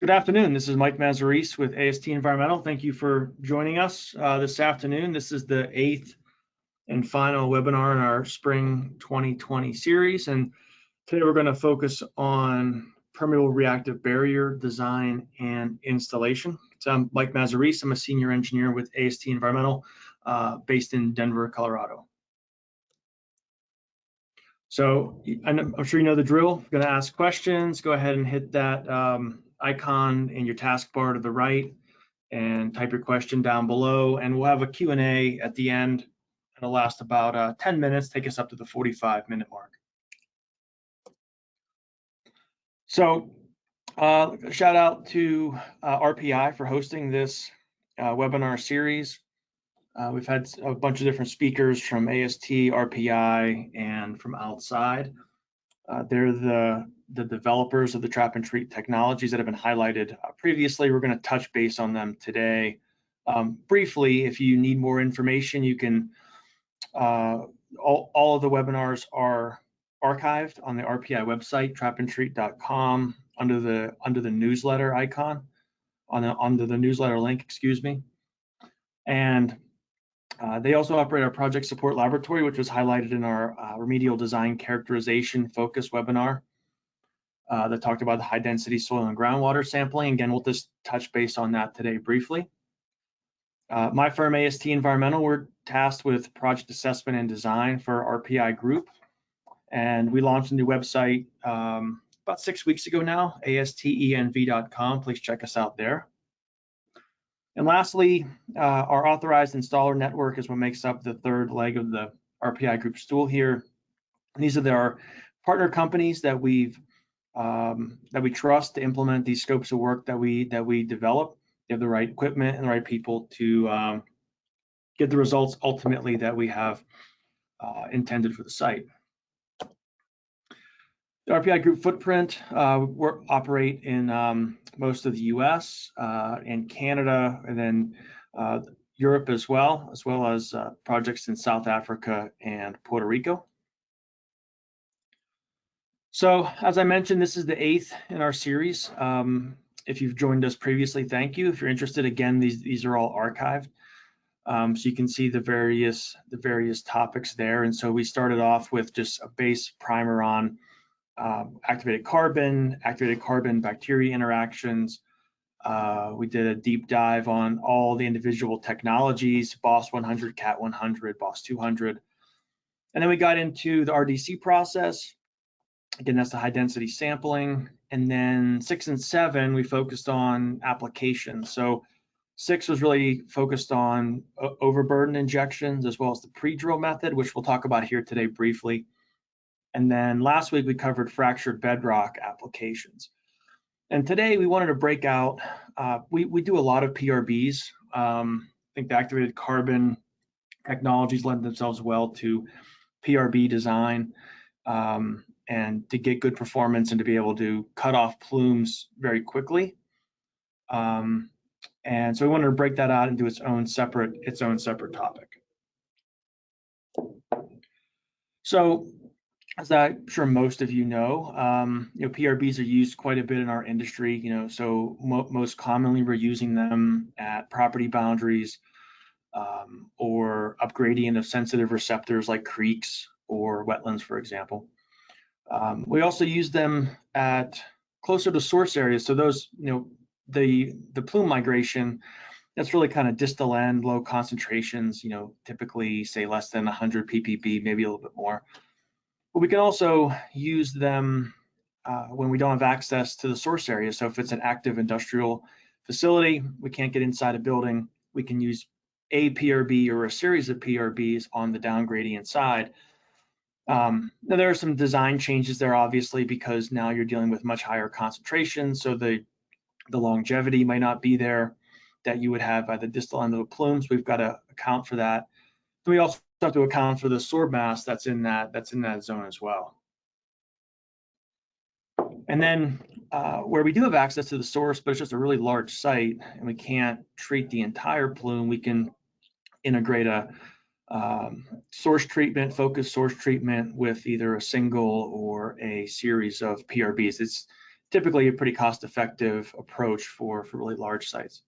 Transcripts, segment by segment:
Good afternoon. This is Mike Mazzarese with AST Environmental. Thank you for joining us this afternoon. This is the 8th and final webinar in our Spring 2020 series. And today we're going to focus on permeable reactive barrier design and installation. So I'm Mike Mazzarese. I'm a senior engineer with AST Environmental based in Denver, Colorado. So I'm sure you know the drill. If you're going to ask questions, go ahead and hit that icon in your taskbar to the right and type your question down below, and we'll have a Q&A at the end. It'll last about 10 minutes, take us up to the 45-minute mark. So shout out to RPI for hosting this webinar series. We've had a bunch of different speakers from AST, RPI, and from outside. They're the developers of the trap and treat technologies that have been highlighted previously. We're going to touch base on them today. Briefly, if you need more information, you can, all of the webinars are archived on the RPI website, trapandtreat.com, under the newsletter icon, under the newsletter link, excuse me. And they also operate our project support laboratory, which was highlighted in our remedial design characterization focus webinar that talked about the high density soil and groundwater sampling. Again, we'll just touch base on that today briefly. My firm, AST Environmental, we're tasked with project assessment and design for RPI Group. And we launched a new website about 6 weeks ago now, astenv.com. Please check us out there. And lastly, our authorized installer network is what makes up the third leg of the RPI Group stool here. And these are our partner companies that we trust to implement these scopes of work that we develop. They have the right equipment and the right people to get the results ultimately that we have intended for the site. The RPI Group Footprint, we operate in most of the US and Canada, and then Europe as well as projects in South Africa and Puerto Rico. So as I mentioned, this is the 8th in our series. If you've joined us previously, thank you. If you're interested, again, these are all archived. So you can see the various topics there. And so we started off with just a base primer on activated carbon bacteria interactions. We did a deep dive on all the individual technologies, BOS 100, CAT 100, BOS 200. And then we got into the RDC process. Again, that's the high density sampling. And then 6 and 7, we focused on applications. So 6 was really focused on overburden injections as well as the pre-drill method, which we'll talk about here today briefly. And then last week we covered fractured bedrock applications. And today we wanted to break out, we do a lot of PRBs. I think the activated carbon technologies lend themselves well to PRB design and to get good performance and to be able to cut off plumes very quickly. And so we wanted to break that out into its own separate topic. So, as I'm sure most of you know, PRBs are used quite a bit in our industry. So most commonly we're using them at property boundaries or upgrading of sensitive receptors like creeks or wetlands, for example. We also use them at closer to source areas. So those, the plume migration, that's really kind of distal end, low concentrations. Typically say less than 100 ppb, maybe a little bit more. But we can also use them when we don't have access to the source area. So if it's an active industrial facility, we can't get inside a building, we can use a PRB or a series of PRBs on the down gradient side. Now there are some design changes there, obviously, because now you're dealing with much higher concentrations. So the longevity might not be there that you would have at the distal end of the plumes. We've got to account for that. We also have to account for the sorb mass that's in that zone as well. And then where we do have access to the source, but it's just a really large site and we can't treat the entire plume, we can integrate a focused source treatment with either a single or a series of PRBs. It's typically a pretty cost-effective approach for really large sites.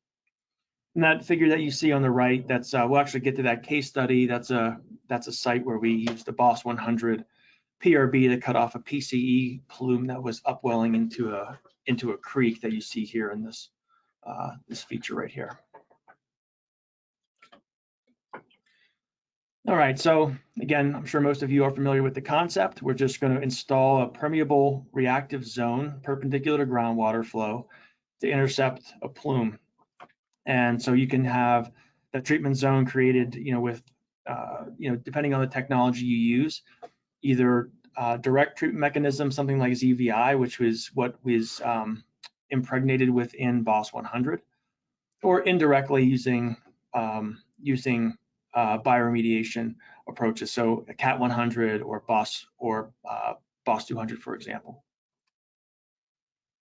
And that figure that you see on the right, that's we'll actually get to that case study. That's a site where we used the BOSS 100 PRB to cut off a PCE plume that was upwelling into a creek that you see here in this this feature right here. All right, so again, I'm sure most of you are familiar with the concept. We're just going to install a permeable reactive zone perpendicular to groundwater flow to intercept a plume. And so you can have that treatment zone created, with, depending on the technology you use, either direct treatment mechanism, something like ZVI, which was what was impregnated within BOSS 100, or indirectly using bioremediation approaches, so a CAT 100 or BOSS 200, for example.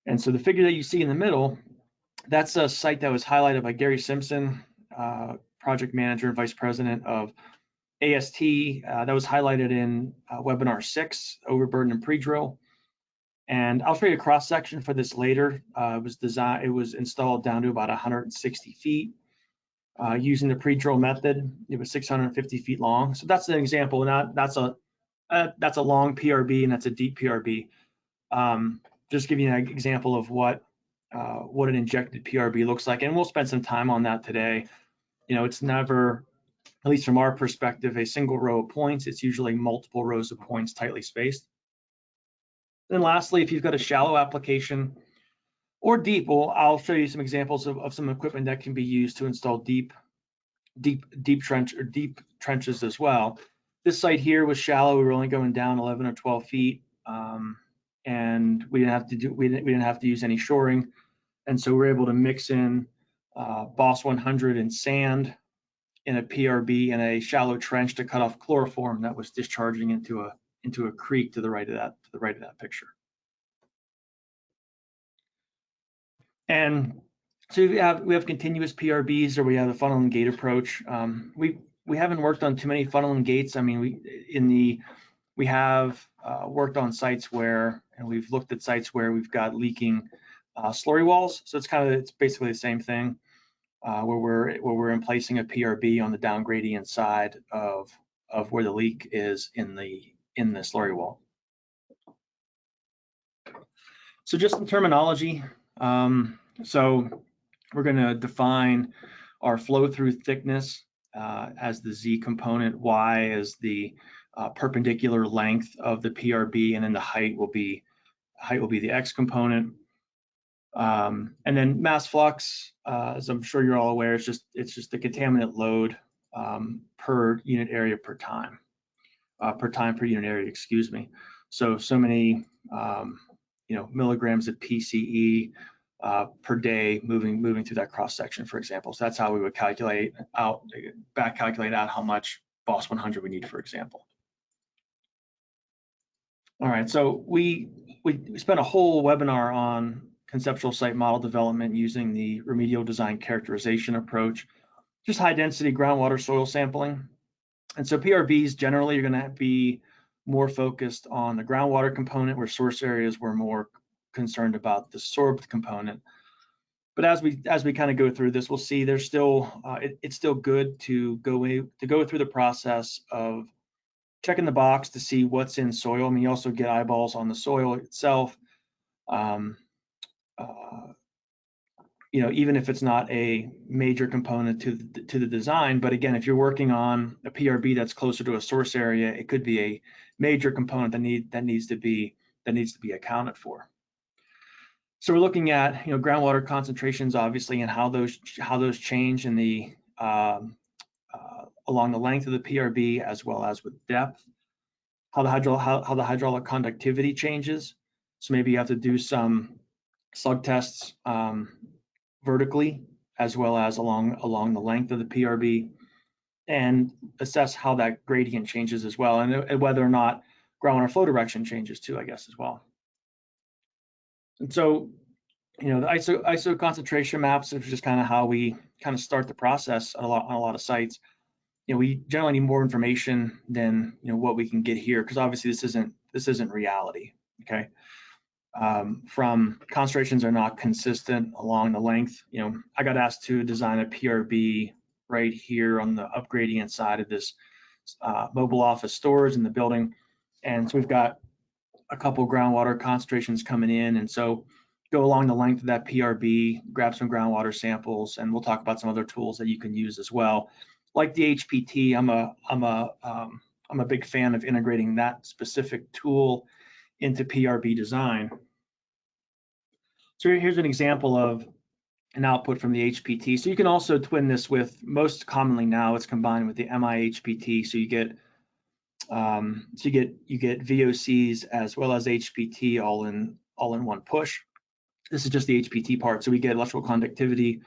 And so the figure that you see in the middle, that's a site that was highlighted by Gary Simpson, project manager and vice president of AST. That was highlighted in webinar 6, overburden and pre-drill. And I'll show you a cross section for this later. It was installed down to about 160 feet. Using the pre-drill method, it was 650 feet long. So that's an example. That's a long PRB and that's a deep PRB. Just giving you an example of what an injected PRB looks like, and we'll spend some time on that today. It's never, at least from our perspective, a single row of points. It's usually multiple rows of points tightly spaced. Then lastly, if you've got a shallow application or deep, well, I'll show you some examples of some equipment that can be used to install deep trenches as well. This site here was shallow. We were only going down 11 or 12 feet, and we didn't have to use any shoring, and so we were able to mix in BOSS 100 and sand in a PRB in a shallow trench to cut off chloroform that was discharging into a creek to the right of that picture. And so we have continuous PRBs, or we have the funnel and gate approach. We haven't worked on too many funnel and gates. I mean, we have worked on sites and we've looked at sites where we've got leaking slurry walls. So it's basically the same thing, where we're emplacing a PRB on the down gradient side of where the leak is in the slurry wall. So just in terminology, so we're going to define our flow through thickness as the Z component, Y as the perpendicular length of the PRB, and then the height will be the X component. And then mass flux, as I'm sure you're all aware, it's just the contaminant load per unit area per time per unit area, excuse me. So many milligrams of PCE per day moving through that cross section, for example. So that's how we would back calculate out how much BOSS 100 we need, for example. All right, so we spent a whole webinar on conceptual site model development using the remedial design characterization approach, just high density groundwater soil sampling. And so PRBs generally are going to be more focused on the groundwater component, where source areas were more concerned about the sorbed component. But as we kind of go through this, we'll see there's still it's still good to go through the process of checking the box to see what's in soil. I mean, you also get eyeballs on the soil itself. Even if it's not a major component to the design, but again, if you're working on a PRB that's closer to a source area, it could be a major component that needs to be accounted for. So we're looking at groundwater concentrations, obviously, and how those change in the along the length of the PRB as well as with depth. How the hydraulic conductivity changes. So maybe you have to do some slug tests vertically as well as along the length of the PRB, and assess how that gradient changes as well, and whether or not groundwater flow direction changes too, I guess, as well. And so, the ISO concentration maps is just kind of how we kind of start the process on a lot of sites. We generally need more information than what we can get here, because obviously this isn't reality. Okay. from concentrations are not consistent along the length. I got asked to design a PRB right here on the up gradient side of this mobile office storage in the building. And so we've got a couple groundwater concentrations coming in. And so go along the length of that PRB, grab some groundwater samples, and we'll talk about some other tools that you can use as well. Like the HPT, I'm a big fan of integrating that specific tool into PRB design. So here's an example of an output from the HPT. So you can also twin this with, most commonly now, it's combined with the MI-HPT. So you get VOCs as well as HPT all in one push. This is just the HPT part. So we get electrical conductivity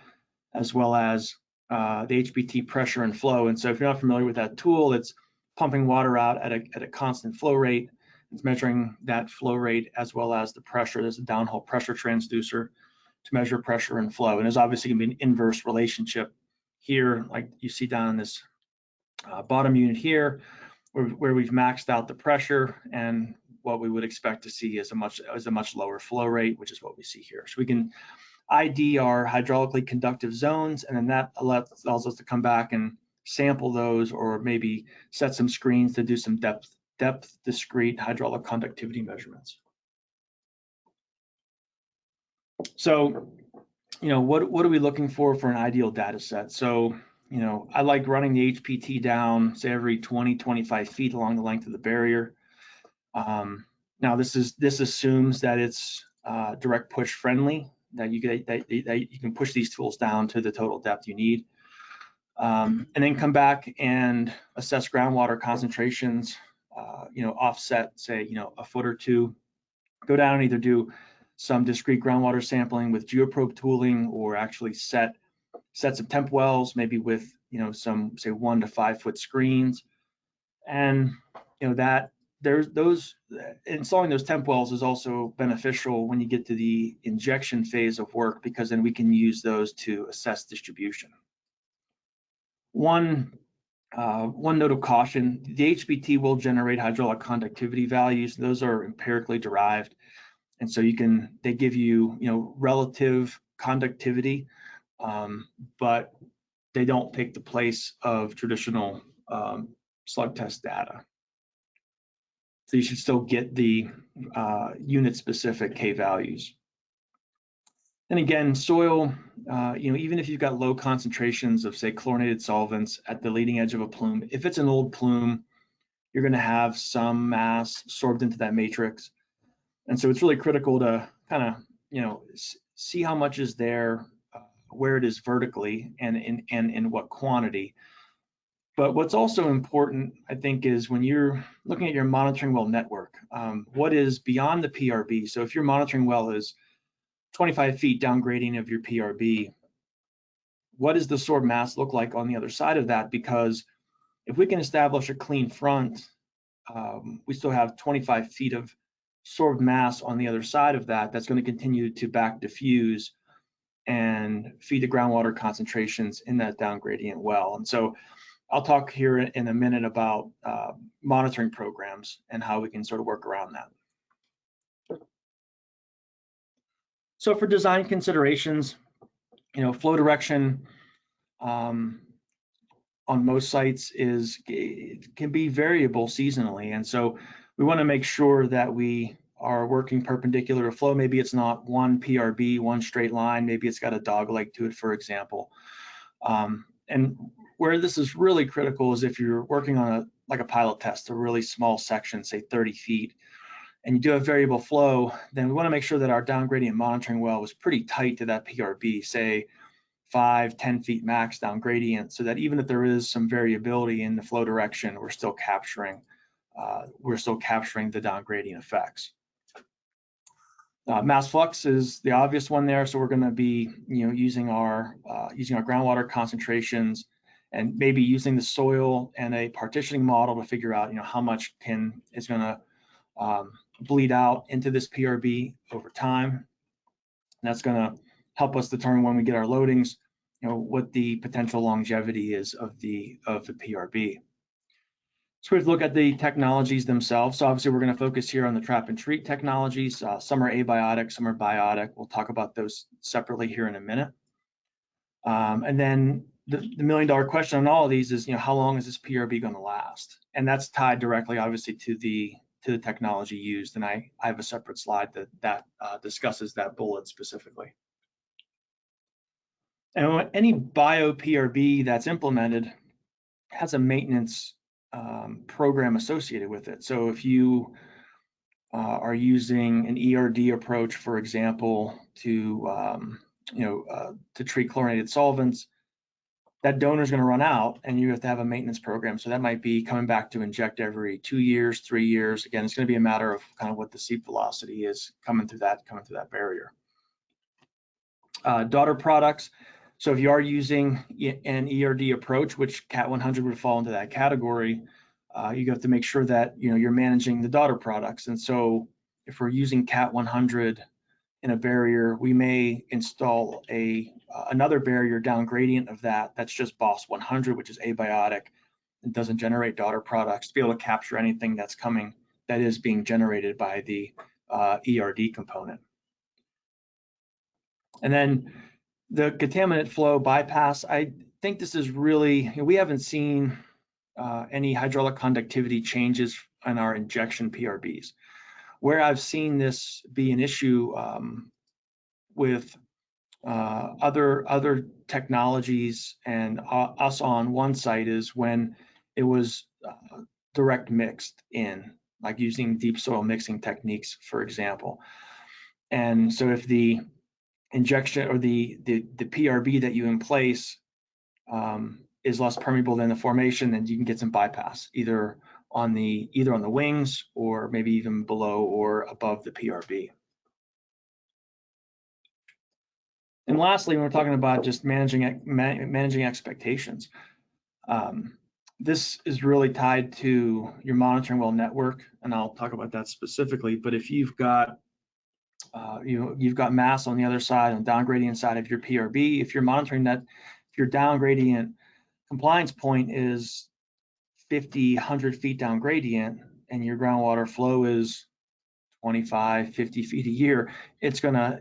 as well as the HPT pressure and flow. And so if you're not familiar with that tool, it's pumping water out at a constant flow rate. It's measuring that flow rate as well as the pressure. There's a downhole pressure transducer to measure pressure and flow. And there's obviously going to be an inverse relationship here, like you see down in this bottom unit here, where we've maxed out the pressure, and what we would expect to see is a much lower flow rate, which is what we see here. So we can ID our hydraulically conductive zones, and then that allows us to come back and sample those, or maybe set some screens to do some depth discrete hydraulic conductivity measurements. So, what are we looking for an ideal data set? So, I like running the HPT down, say every 20-25 feet along the length of the barrier. Now this assumes that it's direct push friendly, that you can push these tools down to the total depth you need, and then come back and assess groundwater concentrations. Offset, say, a foot or two. Go down and either do some discrete groundwater sampling with geoprobe tooling, or actually set some temp wells, maybe with some, say, 1 to 5 foot screens. And that installing those temp wells is also beneficial when you get to the injection phase of work, because then we can use those to assess distribution. One note of caution: the HPT will generate hydraulic conductivity values. Those are empirically derived, and so they give you relative conductivity, but they don't take the place of traditional slug test data. So you should still get the unit-specific K values. And again, soil, even if you've got low concentrations of, say, chlorinated solvents at the leading edge of a plume, if it's an old plume, you're going to have some mass sorbed into that matrix. And so it's really critical to kind of, see how much is there, where it is vertically, and in what quantity. But what's also important, I think, is when you're looking at your monitoring well network, what is beyond the PRB. So if your monitoring well is 25 feet down gradient of your PRB, what does the sorbed mass look like on the other side of that? Because if we can establish a clean front, we still have 25 feet of sorbed mass on the other side of that. That's going to continue to back diffuse and feed the groundwater concentrations in that down gradient well. And so I'll talk here in a minute about monitoring programs and how we can sort of work around that. So for design considerations, flow direction on most sites can be variable seasonally, and so we want to make sure that we are working perpendicular to flow. Maybe it's not one PRB, one straight line. Maybe it's got a dog leg to it, for example. And where this is really critical is if you're working on a pilot test, a really small section, say 30 feet, and you do have variable flow, then we want to make sure that our down gradient monitoring well was pretty tight to that PRB, say 5-10 feet max down gradient, so that even if there is some variability in the flow direction, we're still capturing the down gradient effects. Mass flux is the obvious one there, so we're going to be using our groundwater concentrations, and maybe using the soil and a partitioning model to figure out how much is going to bleed out into this PRB over time. And that's going to help us determine when we get our loadings, what the potential longevity is of the PRB. So we have to look at the technologies themselves. So obviously we're going to focus here on the trap and treat technologies. Some are abiotic, some are biotic. We'll talk about those separately here in a minute. And then the $1 million question on all of these is, how long is this PRB going to last? And that's tied directly, obviously, to the technology used. And I have a separate slide that discusses that bullet specifically. And any bio PRB that's implemented has a maintenance program associated with it. So if you are using an ERD approach, for example, to treat chlorinated solvents, that donor is going to run out, and you have to have a maintenance program. So that might be coming back to inject every 2 years, 3 years. Again, it's going to be a matter of kind of what the seep velocity is coming through that barrier. Daughter products. So if you are using an ERD approach, which CAT 100 would fall into that category, you have to make sure that you're managing the daughter products. And so if we're using CAT 100 in a barrier, we may install another barrier down gradient of that's just BOS 100, which is abiotic and doesn't generate daughter products, to be able to capture anything that is being generated by the ERD component. And then the contaminant flow bypass, I think this is really, we haven't seen any hydraulic conductivity changes in our injection PRBs. Where I've seen this be an issue with other technologies and us on one site is when it was direct mixed in, like using deep soil mixing techniques, for example. And so if the injection or the PRB that you in place is less permeable than the formation, then you can get some bypass either on the wings or maybe even below or above the PRB. And lastly, when we're talking about just managing expectations, this is really tied to your monitoring well network, and I'll talk about that specifically. But if you've got you've got mass on the other side, on the down gradient side of your PRB, if you're monitoring that, if your down gradient compliance point is 50, 100 feet down gradient, and your groundwater flow is 25, 50 feet a year, it's gonna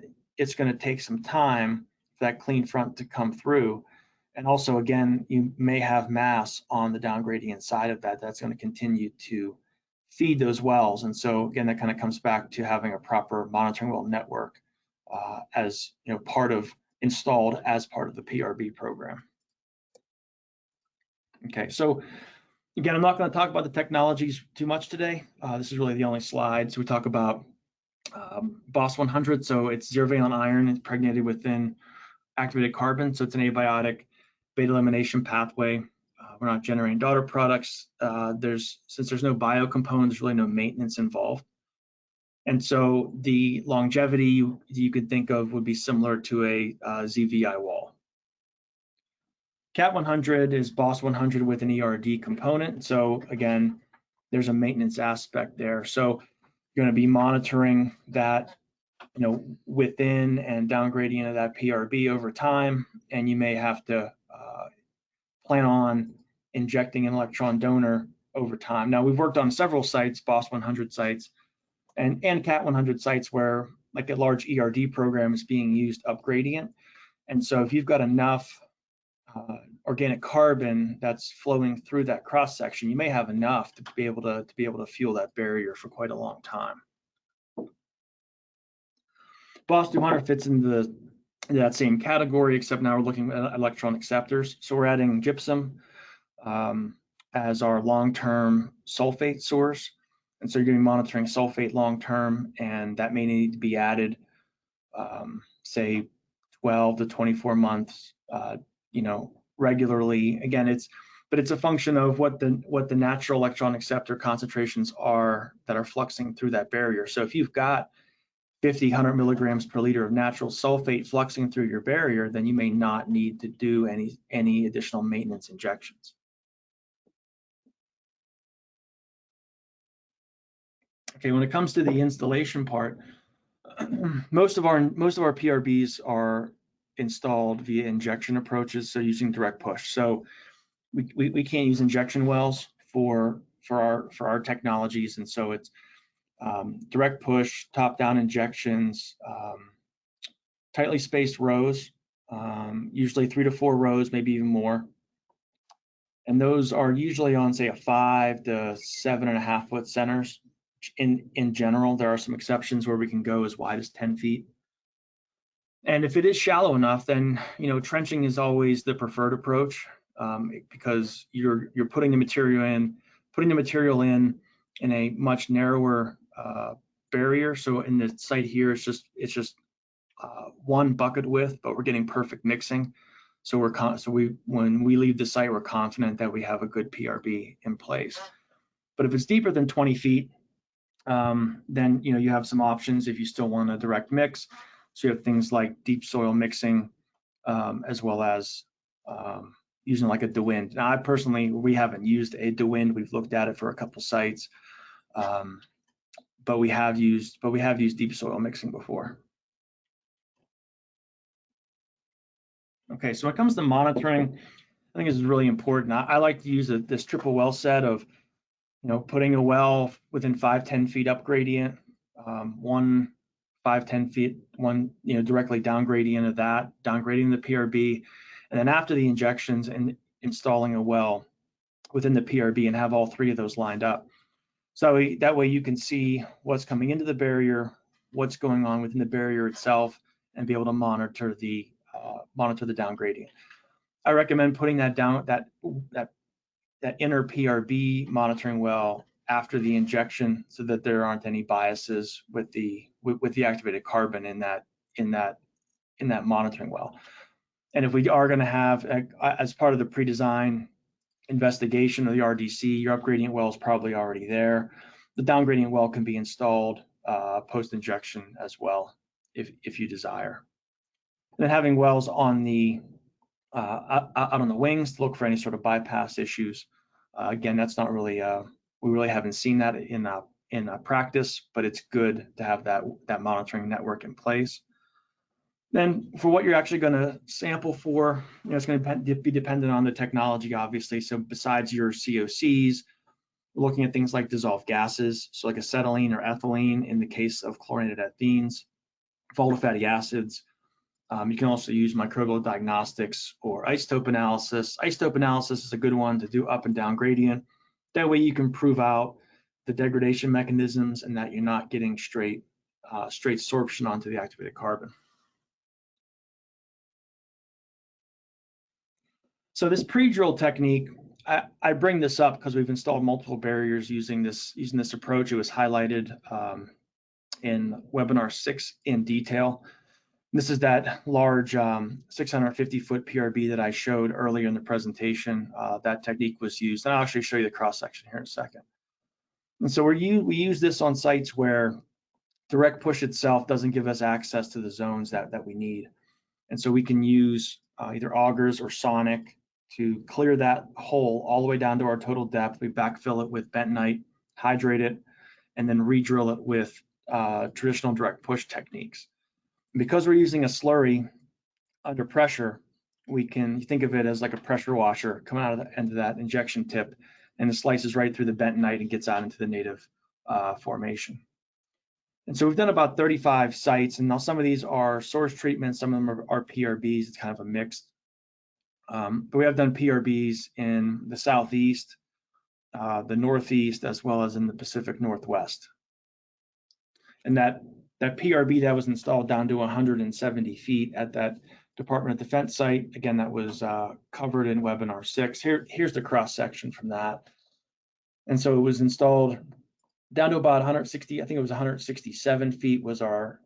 take some time for that clean front to come through. And also, again, you may have mass on the down gradient side of that's going to continue to feed those wells. And so again, that kind of comes back to having a proper monitoring well network as installed as part of the PRB program. Okay, so again, I'm not going to talk about the technologies too much today. This is really the only slide. So we talk about BOS 100. So it's zero valent iron impregnated within activated carbon. So it's an abiotic beta elimination pathway. We're not generating daughter products. Since there's no bio component, there's really no maintenance involved. And so the longevity you could think of would be similar to a ZVI wall. CAT 100 is BOS 100 with an ERD component. So again, there's a maintenance aspect there. So you're going to be monitoring that, within and down gradient of that PRB over time, and you may have to plan on injecting an electron donor over time. Now, we've worked on several sites, BOS 100 sites, and CAT 100 sites where like a large ERD program is being used up gradient. And so if you've got enough organic carbon that's flowing through that cross section, you may have enough to be able to fuel that barrier for quite a long time. BOS 200 fits into that same category, except now we're looking at electron acceptors. So we're adding gypsum as our long-term sulfate source. And so you're going to be monitoring sulfate long-term, and that may need to be added, say 12 to 24 months, regularly. Again, it's a function of what the natural electron acceptor concentrations are that are fluxing through that barrier. So if you've got 50, 100 milligrams per liter of natural sulfate fluxing through your barrier, then you may not need to do any additional maintenance injections. Okay, when it comes to the installation part, most of our PRBs are installed via injection approaches, so using direct push. So we can't use injection wells for for our technologies, and so it's direct push, top-down injections, tightly spaced rows, usually 3 to 4 rows, maybe even more. And those are usually on, say, a 5 to 7.5 foot centers. In general, there are some exceptions where we can go as wide as 10 feet. And if it is shallow enough, then trenching is always the preferred approach, because you're putting the material in a much narrower barrier. So in the site here, it's just one bucket width, but we're getting perfect mixing. So when we leave the site, we're confident that we have a good PRB in place. But if it's deeper than 20 feet, then you have some options if you still want a direct mix. So you have things like deep soil mixing, as well as using like a DeWind. Now, we haven't used a DeWind. We've looked at it for a couple sites, but we have used deep soil mixing before. Okay, so when it comes to monitoring, I think this is really important. I like to use this triple well set of, putting a well within 5-10 feet up gradient, one 5-10 feet, one directly down gradient of that, downgrading the PRB, and then after the injections and installing a well within the PRB, and have all 3 of those lined up. So that way you can see what's coming into the barrier, what's going on within the barrier itself, and be able to monitor the down gradient. I recommend putting that inner PRB monitoring well after the injection, so that there aren't any biases with the activated carbon in that monitoring well. And if we are going to have, as part of the pre-design investigation of the RDC, your upgradient well is probably already there. The downgradient well can be installed post-injection as well, if you desire. And then having wells on the out on the wings to look for any sort of bypass issues. Again, that's not really we really haven't seen that in practice, but it's good to have that monitoring network in place. Then for what you're actually going to sample for, it's going to be dependent on the technology, obviously. So besides your COCs, we're looking at things like dissolved gases, so like acetylene or ethylene in the case of chlorinated ethenes, volatile fatty acids. You can also use microbial diagnostics or isotope analysis. Isotope analysis is a good one to do up and down gradient. That way you can prove out the degradation mechanisms and that you're not getting straight sorption onto the activated carbon. So this pre-drill technique, I bring this up because we've installed multiple barriers using this approach. It was highlighted in webinar 6 in detail. This is that large 650-foot PRB that I showed earlier in the presentation. That technique was used, and I'll actually show you the cross section here in a second. And so we use this on sites where direct push itself doesn't give us access to the zones that we need. And so we can use either augers or sonic to clear that hole all the way down to our total depth. We backfill it with bentonite, hydrate it, and then re-drill it with traditional direct push techniques. Because we're using a slurry under pressure, we can think of it as like a pressure washer coming out of the end of that injection tip, and it slices right through the bentonite and gets out into the native formation. And so we've done about 35 sites, and now some of these are source treatments, some of them are PRBs. It's kind of a mix. But we have done PRBs in the Southeast, the Northeast, as well as in the Pacific Northwest. And that PRB that was installed down to 170 feet at that Department of Defense site, again, that was covered in webinar 6. Here's the cross section from that. And so it was installed down to about 160, I think it was 167 feet was our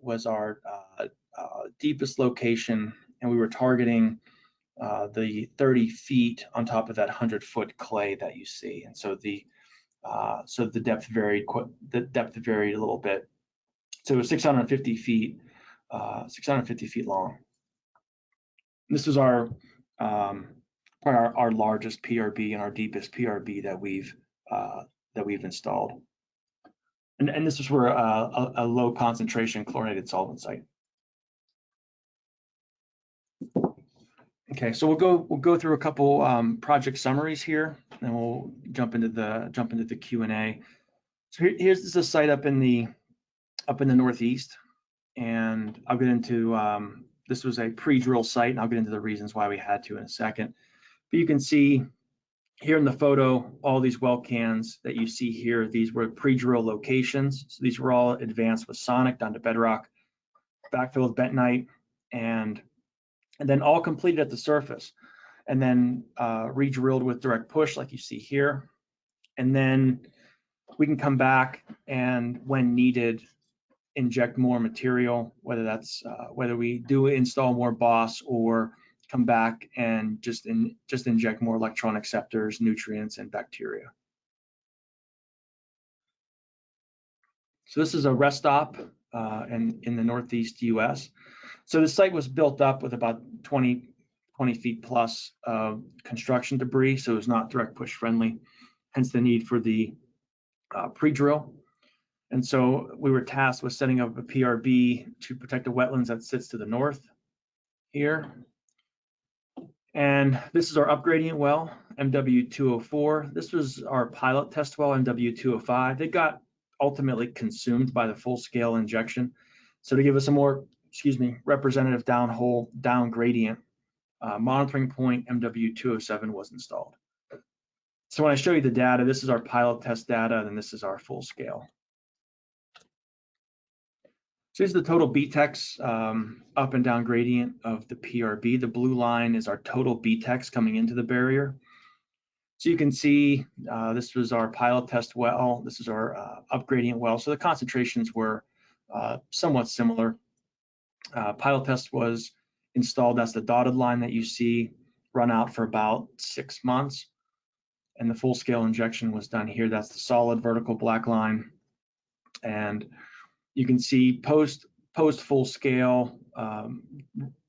deepest location, and we were targeting the 30 feet on top of that 100-foot clay that you see. And so the depth varied a little bit. So it was 650 feet long. This is our largest PRB and our deepest PRB that we've installed. And this is for a low concentration chlorinated solvent site. Okay, so we'll go through a couple project summaries here, and we'll jump into the Q&A. So here's this is a site up in the Northeast, and I'll get into this was a pre-drill site, and I'll get into the reasons why we had to in a second. But you can see here in the photo all these well cans that you see here. These were pre-drill locations, so these were all advanced with sonic down to bedrock, backfilled with bentonite, and then all completed at the surface, and then re-drilled with direct push like you see here. And then we can come back and, when needed, inject more material, whether that's whether we do install more BOSS or come back and just inject more electron acceptors, nutrients, and bacteria. So this is a rest stop in the Northeast US. So the site was built up with about 20 feet plus of construction debris, so it was not direct push friendly, hence the need for the pre-drill. And so we were tasked with setting up a PRB to protect the wetlands that sits to the north here. And this is our upgradient well, MW204. This was our pilot test well, MW205. They got ultimately consumed by the full-scale injection. So to give us a more, representative downhole, down gradient monitoring point, MW207 was installed. So when I show you the data, this is our pilot test data, and this is our full scale. So here's the total BTEX up and down gradient of the PRB. The blue line is our total BTEX coming into the barrier. So you can see this was our pilot test well. This is our upgradient well. So the concentrations were somewhat similar. Pilot test was installed. That's the dotted line that you see, run out for about 6 months. And the full scale injection was done here. That's the solid vertical black line. And you can see post full scale,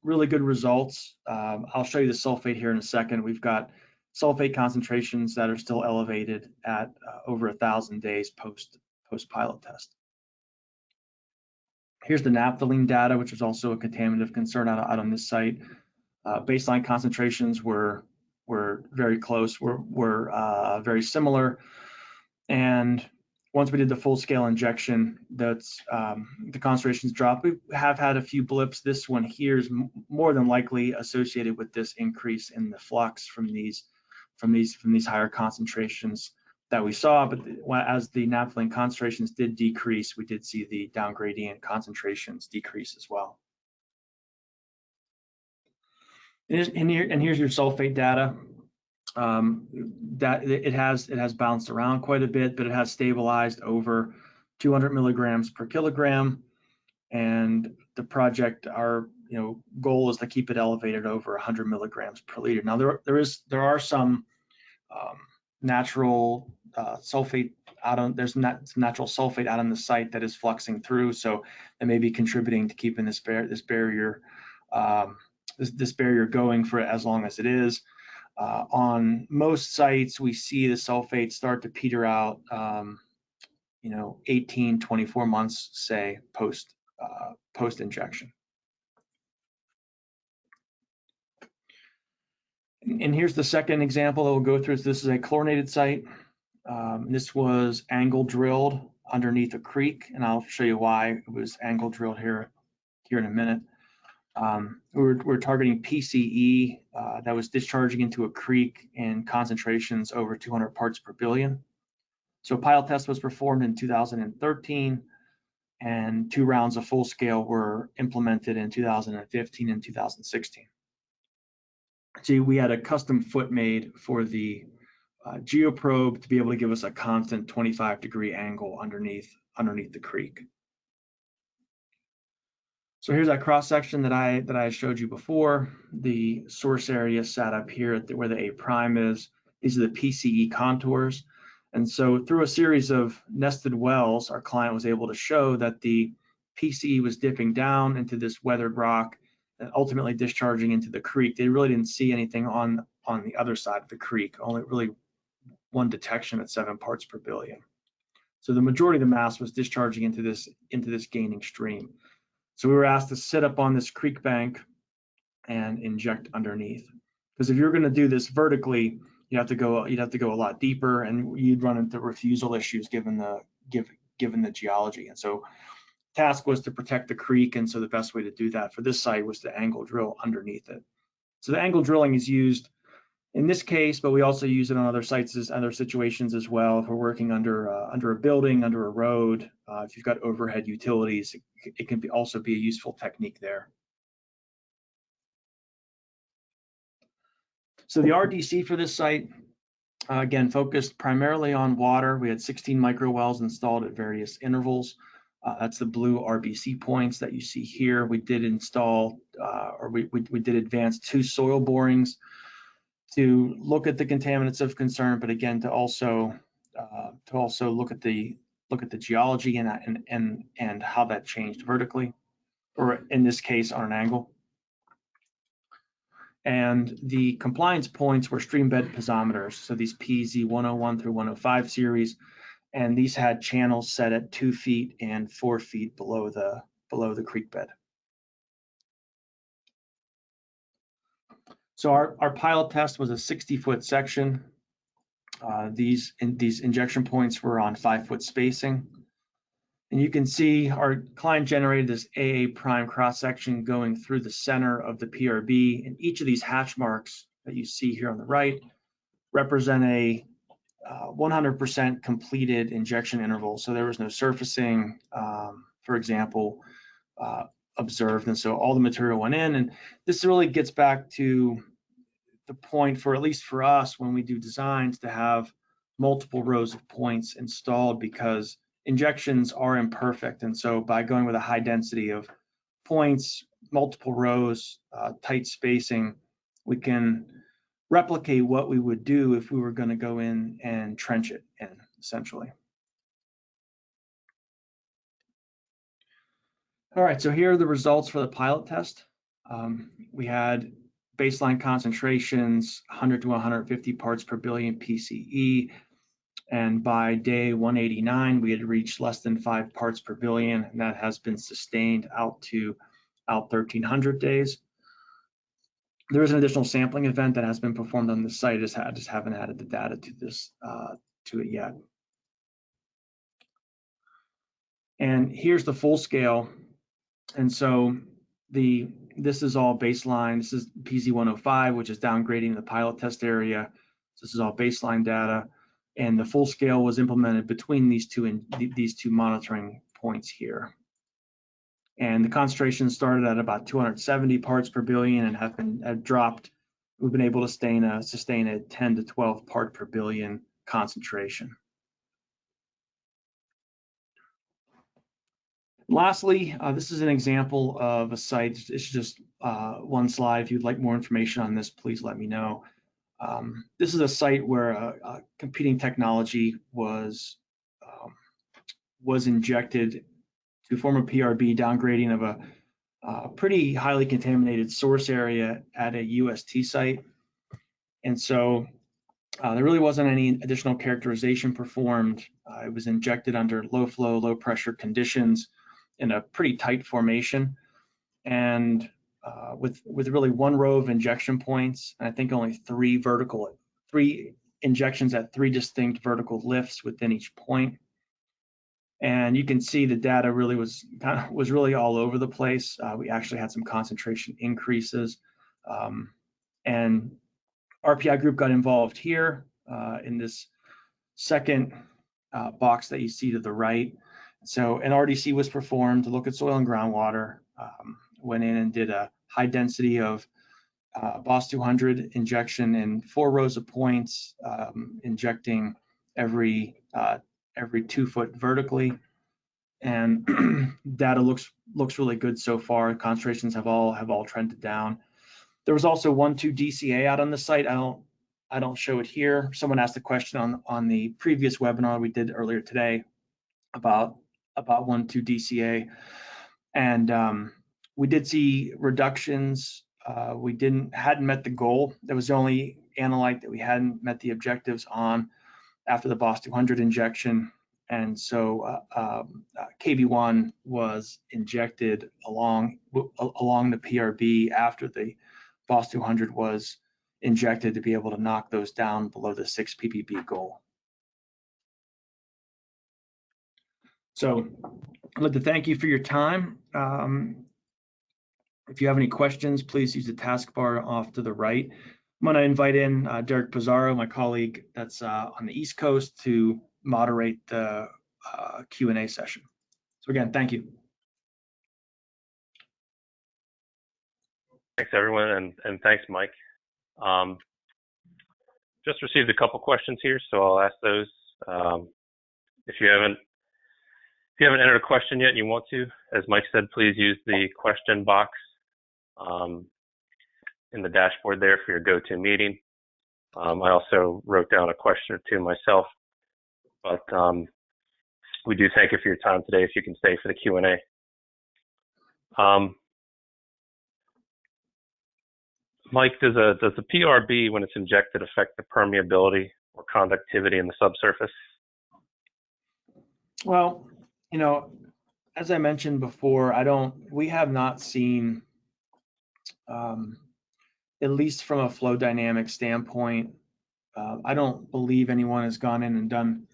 really good results. I'll show you the sulfate here in a second. We've got sulfate concentrations that are still elevated at over 1,000 days post pilot test. Here's the naphthalene data, which is also a contaminative concern out on this site. Baseline concentrations were very close, were very similar. And once we did the full scale injection, that's the concentrations dropped. We have had a few blips. This one here is more than likely associated with this increase in the flux from these higher concentrations that we saw. But as the naphthalene concentrations did decrease, we did see the down gradient concentrations decrease as well. And here's your sulfate data. That it has bounced around quite a bit, but it has stabilized over 200 milligrams per kilogram. And the project, our goal is to keep it elevated over 100 milligrams per liter. Now there are some natural sulfate there's natural sulfate out on the site that is fluxing through, so it may be contributing to keeping this barrier going for as long as it is. On most sites, we see the sulfate start to peter out, 18, 24 months, say, post injection. And here's the second example that we'll go through. This is a chlorinated site. This was angle drilled underneath a creek, and I'll show you why it was angle drilled here in a minute. We're targeting PCE that was discharging into a creek in concentrations over 200 parts per billion. So a pilot test was performed in 2013, and 2 rounds of full scale were implemented in 2015 and 2016. See, we had a custom foot made for the geoprobe to be able to give us a constant 25-degree angle underneath the creek. So here's that cross section that I showed you before. The source area sat up here where the A prime is. These are the PCE contours. And so through a series of nested wells, our client was able to show that the PCE was dipping down into this weathered rock and ultimately discharging into the creek. They really didn't see anything on the other side of the creek, only really one detection at 7 parts per billion. So the majority of the mass was discharging into this gaining stream. So we were asked to sit up on this creek bank and inject underneath. Because if you're going to do this vertically, you'd have to go a lot deeper, and you'd run into refusal issues given the geology. And so task was to protect the creek, and so the best way to do that for this site was to angle drill underneath it. So the angle drilling is used in this case, but we also use it on other sites, other situations as well. If we're working under a building, under a road, if you've got overhead utilities, it can also be a useful technique there. So the RDC for this site, again, focused primarily on water. We had 16 micro wells installed at various intervals. That's the blue RBC points that you see here. We did install, we did advance 2 soil borings to look at the contaminants of concern, but again, to also look at the geology and how that changed vertically, or in this case on an angle. And the compliance points were stream bed piezometers, so these PZ 101 through 105 series, and these had channels set at 2 feet and 4 feet below the creek bed. So our pilot test was a 60-foot section. These injection points were on 5-foot spacing. And you can see our client generated this AA prime cross section going through the center of the PRB. And each of these hatch marks that you see here on the right represent a 100% completed injection interval. So there was no surfacing, for example, observed. And so all the material went in. And this really gets back to the point, for at least for us, when we do designs, to have multiple rows of points installed, because injections are imperfect. And so by going with a high density of points, multiple rows, tight spacing, we can replicate what we would do if we were going to go in and trench it in, essentially. All right, so here are the results for the pilot test. We had baseline concentrations 100 to 150 parts per billion PCE, and by day 189 we had reached less than 5 parts per billion, and that has been sustained out 1300 days. There is an additional sampling event that has been performed on the site. I just haven't added the data to this to it yet. And here's the full scale. And so this is all baseline. This is PZ 105, which is downgrading the pilot test area. This is all baseline data, and the full scale was implemented between these two monitoring points here. And the concentration started at about 270 parts per billion and have dropped. We've been able to sustain a 10 to 12 part per billion concentration. Lastly, this is an example of a site. It's just one slide. If you'd like more information on this, please let me know. This is a site where a competing technology was injected to form a PRB, downgrading of a pretty highly contaminated source area at a UST site. And so there really wasn't any additional characterization performed. It was injected under low flow, low pressure conditions in a pretty tight formation, and with really 1 row of injection points, and I think only 3 injections at 3 distinct vertical lifts within each point. And you can see the data really was really all over the place. We actually had some concentration increases, and RPI Group got involved here in this second box that you see to the right. So an RDC was performed to look at soil and groundwater. Went in and did a high density of BOS 200 injection in 4 rows of points, injecting every 2 foot vertically, and data looks really good so far. Concentrations have all trended down. There was also 1,2 DCA out on the site. I don't show it here. Someone asked a question on the previous webinar we did earlier today about 1,2 DCA, and we did see reductions. We hadn't met the goal. That was the only analyte that we hadn't met the objectives on after the BOS 200 injection, and so KB1 was injected along the PRB after the BOS 200 was injected to be able to knock those down below the 6 ppb goal. So I'd like to thank you for your time. If you have any questions, please use the taskbar off to the right. I'm going to invite in Derek Pizarro, my colleague that's on the East Coast, to moderate the Q&A session. So again, thank you. Thanks, everyone, and thanks, Mike. Just received a couple questions here, so I'll ask those. If you haven't entered a question yet and you want to, as Mike said, please use the question box in the dashboard there for your GoToMeeting. I also wrote down a question or two myself, but we do thank you for your time today if you can stay for the Q&A. Mike, does the PRB, when it's injected, affect the permeability or conductivity in the subsurface? Well, you know, as I mentioned before, we have not seen, at least from a flow dynamic standpoint, I don't believe anyone has gone in and done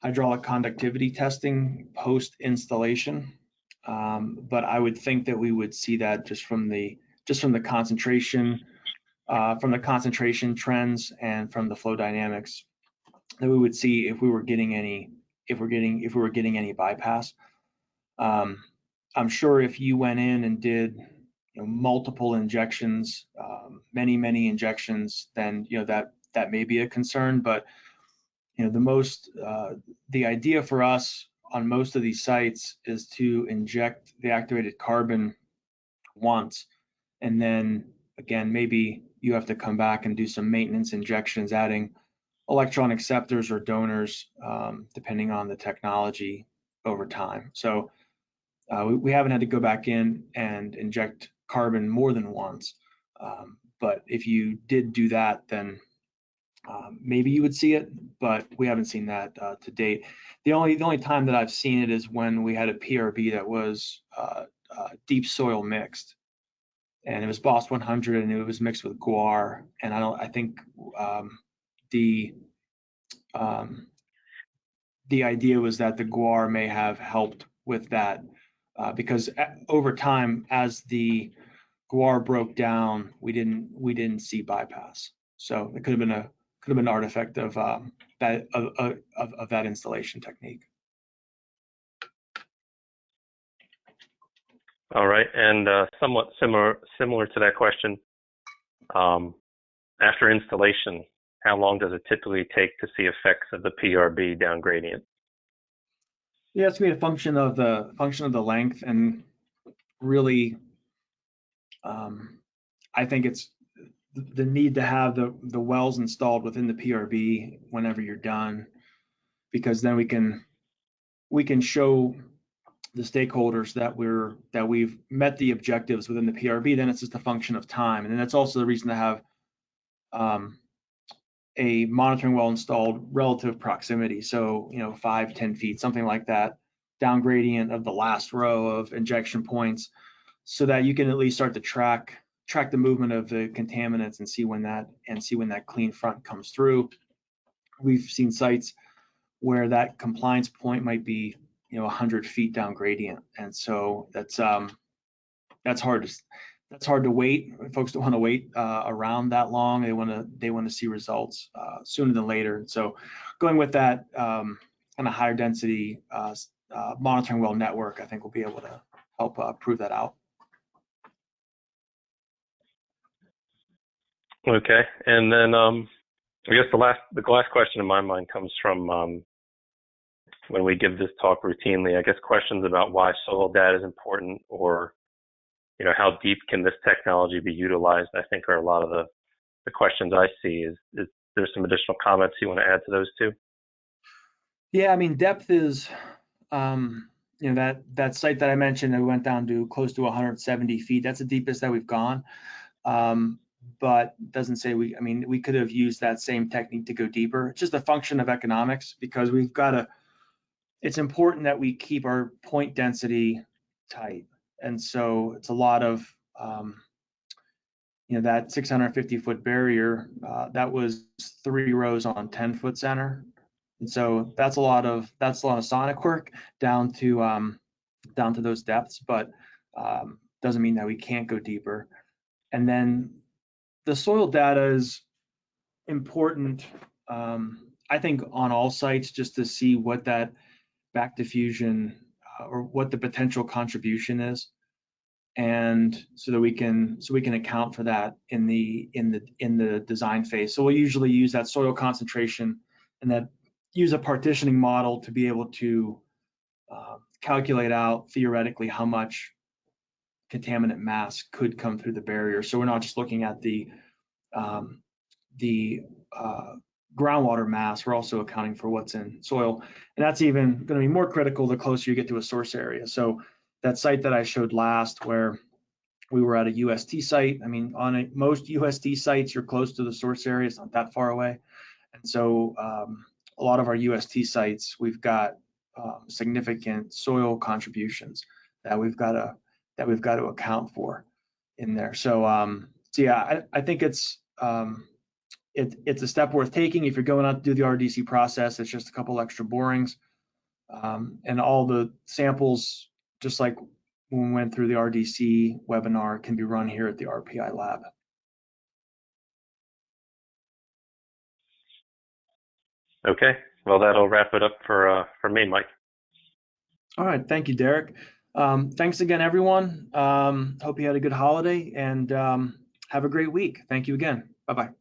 hydraulic conductivity testing post installation, but I would think that we would see that just from the concentration trends and from the flow dynamics, that we would see if we were getting any bypass. I'm sure if you went in and did multiple injections, many injections, then that may be a concern. But the idea for us on most of these sites is to inject the activated carbon once, and then again, maybe you have to come back and do some maintenance injections, adding electron acceptors or donors, depending on the technology over time. So we haven't had to go back in and inject carbon more than once. But if you did do that, then maybe you would see it, but we haven't seen that to date. The only time that I've seen it is when we had a PRB that was deep soil mixed, and it was BOS 100 and it was mixed with guar. And I think the idea was that the guar may have helped with that, because over time, as the guar broke down, we didn't see bypass. So it could have been an artifact of that installation technique. All right, and somewhat similar to that question, after installation, how long does it typically take to see effects of the PRB down gradient? Yeah, it's gonna be a function of the length, and really, I think it's the need to have the wells installed within the PRB whenever you're done, because then we can show the stakeholders that we've met the objectives within the PRB. Then it's just a function of time, and then that's also the reason to have a monitoring well installed relative proximity. So 5-10 feet, something like that, down gradient of the last row of injection points, so that you can at least start to track the movement of the contaminants and see when that clean front comes through. We've seen sites where that compliance point might be 100 feet down gradient, and so that's hard to wait. Folks don't want to wait around that long. They want to see results sooner than later. So going with that kind of higher density monitoring well network, I think we'll be able to help prove that out. Okay, and then I guess the last question in my mind comes from when we give this talk routinely. I guess questions about why soil data is important, or how deep can this technology be utilized, I think are a lot of the questions I see. Is there some additional comments you want to add to those two? Yeah, I mean, depth is, that site that I mentioned that we went down to close to 170 feet. That's the deepest that we've gone. But doesn't say we could have used that same technique to go deeper. It's just a function of economics, because it's important that we keep our point density tight. And so it's a lot of that 650-foot barrier, that was 3 rows on 10-foot center. And so that's a lot of sonic work down to those depths, but doesn't mean that we can't go deeper. And then the soil data is important, I think, on all sites, just to see what that back diffusion or what the potential contribution is, and so that we can account for that in the design phase. So we'll usually use that soil concentration and that use a partitioning model to be able to calculate out theoretically how much contaminant mass could come through the barrier. So we're not just looking at the groundwater mass, we're also accounting for what's in soil. And that's even going to be more critical the closer you get to a source area. So that site that I showed last, where we were at a UST site, I mean, on most UST sites, you're close to the source area, it's not that far away. And so a lot of our UST sites, we've got significant soil contributions that we've got to account for in there. So, so yeah, I think it's a step worth taking. If you're going out to do the RDC process, it's just a couple extra borings, and all the samples, just like when we went through the RDC webinar, can be run here at the RPI lab. Okay, well, that'll wrap it up for me, Mike. All right, thank you, Derek. Thanks again, everyone. Hope you had a good holiday, and have a great week. Thank you again. Bye-bye.